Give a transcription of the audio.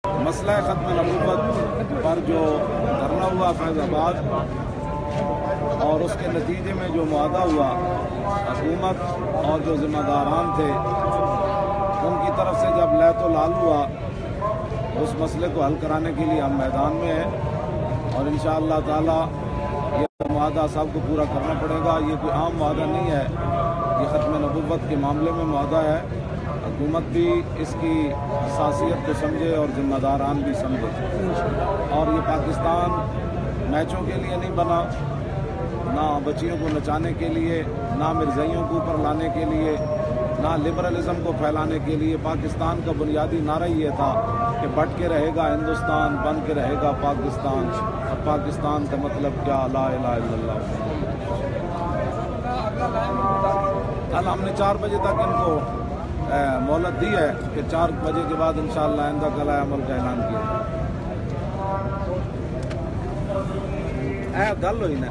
मसला ख़त्म नबूवत पर जो धरना हुआ फैज़ाबाद और उसके नतीजे में जो मुआदा हुआ, हुकूमत और जो ज़िम्मेदारान थे उनकी तरफ से जब लैतो लाल हुआ, उस मसले को हल कराने के लिए हम मैदान में हैं और इंशाअल्लाह ताला ये मुआदा सबको पूरा करना पड़ेगा। ये कोई आम मुआदा नहीं है, ये ख़त्म नबूवत के मामले में मुआदा है। हुकूमत भी इसकी हसासियत को समझे और ज़िम्मेदारान भी समझे। और ये पाकिस्तान मैचों के लिए नहीं बना, ना बच्चियों को नचाने के लिए, ना मिर्ज़ाइयों को ऊपर लाने के लिए, ना लिबरलिज़म को फैलाने के लिए। पाकिस्तान का बुनियादी नारा ये था कि बट के रहेगा हिंदुस्तान, बन के रहेगा पाकिस्तान। और पाकिस्तान का मतलब क्या? ला इलाहा इल्लल्लाह। कल हमने 4 बजे तक इनको मोहलत दी है कि 4 बजे के बाद इंशाअल्लाह आइंदा कला अमल का ऐलान किया जाए। गल हुई ना।